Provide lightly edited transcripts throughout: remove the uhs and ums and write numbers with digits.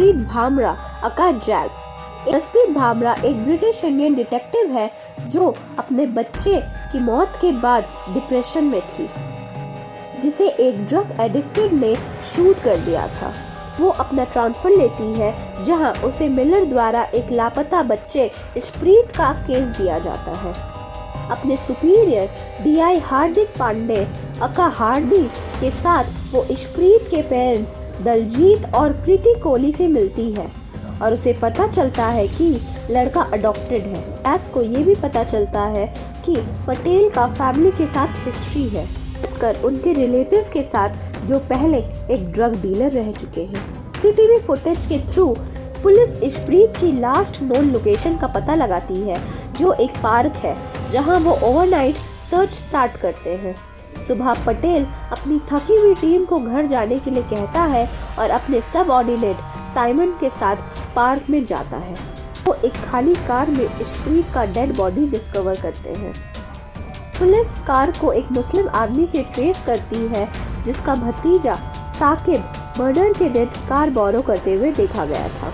जसप्रीत भामरा अका जैस। जसप्रीत भामरा एक British Indian detective है जो अपने बच्चे की मौत के बाद डिप्रेशन में थी, जिसे एक ड्रग एडिक्टेड ने शूट कर दिया था। वो अपना ट्रांसफर लेती है जहां उसे मिलर द्वारा एक लापता बच्चे इशप्रीत का केस दिया जाता है। अपने सुपीरियर डीआई हार्दिक पांडे अका हार्डी के साथ वो इशप्रीत के पेरेंट्स दलजीत और प्रीति कोहली से मिलती है और उसे पता चलता है कि लड़का अडॉप्टेड है। जैस को ये भी पता चलता है कि पटेल का फैमिली के साथ हिस्ट्री है, इसकर उनके रिलेटिव के साथ जो पहले एक ड्रग डीलर रह चुके हैं। सीसीटीवी फुटेज के थ्रू पुलिस इशप्रीत की लास्ट नोन लोकेशन का पता लगाती है, जो एक पार्क है जहां वो ओवरनाइट सर्च स्टार्ट करते हैं। सुबह पटेल अपनी थकी हुई टीम को घर जाने के लिए कहता है और अपने सबऑर्डिनेट साइमन के साथ पार्क में जाता है। वो एक खाली कार में इशप्रीत का डेड बॉडी डिस्कवर करते हैं। पुलिस कार को एक मुस्लिम आदमी से ट्रेस करती है जिसका भतीजा साकिब मर्डर के दिन कार बोरो करते हुए देखा गया था।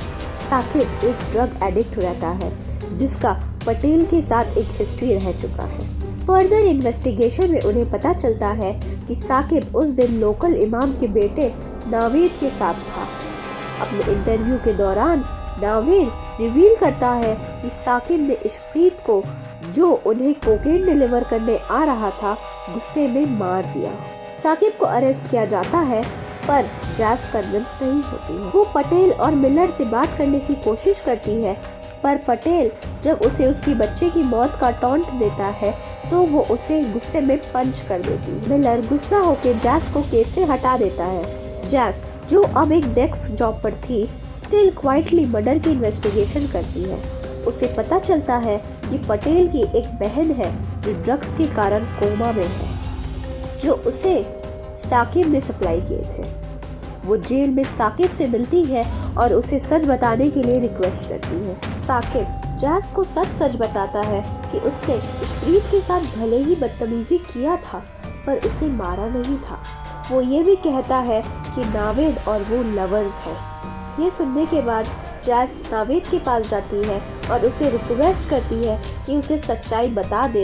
साकिब एक ड्रग एडिक्ट रहता है जिसका पटेल के साथ एक हिस्ट्री रह चुका है। फर्दर इन्वेस्टिगेशन में उन्हें पता चलता है कि साकिब उस दिन लोकल इमाम के बेटे नावेद के साथ था। अपने इंटरव्यू के दौरान नावेद रिवील करता है कि साकिब ने इशप्रीत को, जो उन्हें कोकेन डिलीवर करने आ रहा था, गुस्से में मार दिया। साकिब को अरेस्ट किया जाता है पर जैस कन्विंस नहीं होती है। वो पटेल और मिलर से बात करने की कोशिश करती है, पर पटेल जब उसे उसकी बच्चे की मौत का टॉन्ट देता है तो वो उसे गुस्से में पंच कर देती है। मिलर गुस्सा होकर जैस को केस से हटा देता है। जैस, जो अब एक डेस्क जॉब पर थी, स्टिल क्वाइटली मर्डर की इन्वेस्टिगेशन करती है। उसे पता चलता है कि पटेल की एक बहन है जो ड्रग्स के कारण कोमा में है, जो उसे साकिब ने सप्लाई किए थे। वो जेल में साकिब से मिलती है और उसे सच बताने के लिए रिक्वेस्ट करती है। साकिब जैस को सच बताता है कि उसने इशप्रीत के साथ भले ही बदतमीजी किया था पर उसे मारा नहीं था। वो ये भी कहता है कि नावेद और वो लवर्स हैं। ये सुनने के बाद जैस नावेद के पास जाती है और उसे रिक्वेस्ट करती है कि उसे सच्चाई बता दे,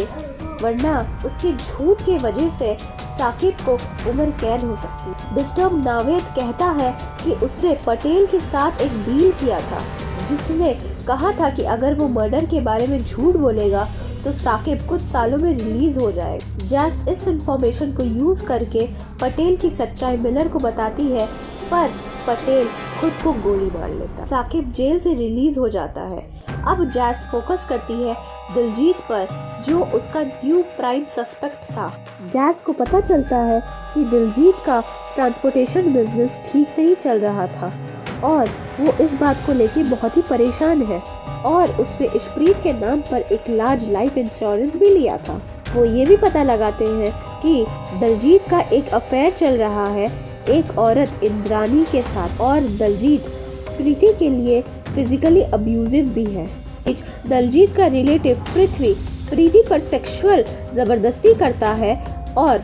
वरना उसके झूठ के वजह से साकिब को उम्र कैद हो सकती है। डिस्टर्ब नावेद कहता है कि उसने पटेल के साथ एक डील किया था, जिसने कहा था कि अगर वो मर्डर के बारे में झूठ बोलेगा तो साकिब कुछ सालों में रिलीज हो जाएगा। जैस इस इंफॉर्मेशन को यूज करके पटेल की सच्चाई मिलर को बताती है, पर पटेल खुद को गोली मार लेता। साकिब जेल से रिलीज हो जाता है। अब जैस फोकस करती है दिलजीत पर, जो उसका न्यू प्राइम सस्पेक्ट था। जैस को पता चलता है कि दिलजीत का ट्रांसपोर्टेशन बिजनेस ठीक नहीं चल रहा था और वो इस बात को लेके बहुत ही परेशान है, और उसने इशप्रीत के नाम पर एक लार्ज लाइफ इंश्योरेंस भी लिया था। वो ये भी पता लगाते हैं कि दिलजीत का एक अफेयर चल रहा है एक औरत इंद्रानी के साथ, और दिलजीत प्रीति के लिए फिजिकली अब्यूजिव भी है। दिलजीत का रिलेटिव पृथ्वी प्रीति पर सेक्सुअल जबरदस्ती करता है और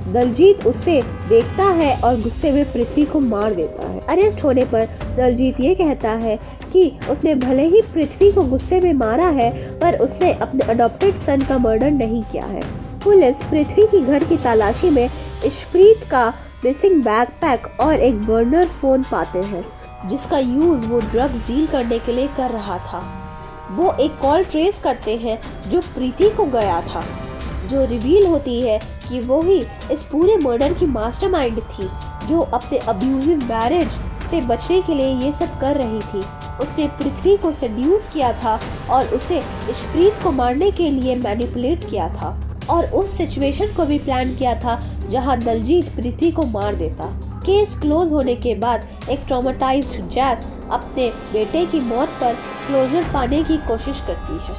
दिलजीत उसे देखता है और गुस्से में पृथ्वी को मार देता है। अरेस्ट होने पर दिलजीत ये कहता है कि उसने भले ही पृथ्वी को गुस्से में मारा है, पर उसने अपने अडॉप्टेड सन का मर्डर नहीं किया है। पुलिस पृथ्वी की घर की तलाशी में इशप्रीत का मिसिंग बैकपैक और एक बर्नर फोन पाते हैं, जिसका यूज वो ड्रग डील करने के लिए कर रहा था। वो एक कॉल ट्रेस करते हैं जो प्रीति को गया था, जो रिवील होती है कि वो ही इस पूरे मर्डर की मास्टरमाइंड थी, जो अपने अब्यूजिव मैरिज से बचने के लिए ये सब कर रही थी। उसने पृथ्वी को सेड्यूस किया था और उसे इशप्रीत को मारने के लिए मैनिपुलेट किया था, और उस सिचुएशन को भी प्लान किया था जहां दिलजीत पृथ्वी को मार देता। केस क्लोज होने के बाद एक ट्रॉमेटाइज्ड जैस अपने बेटे की मौत पर क्लोजर पाने की कोशिश करती है।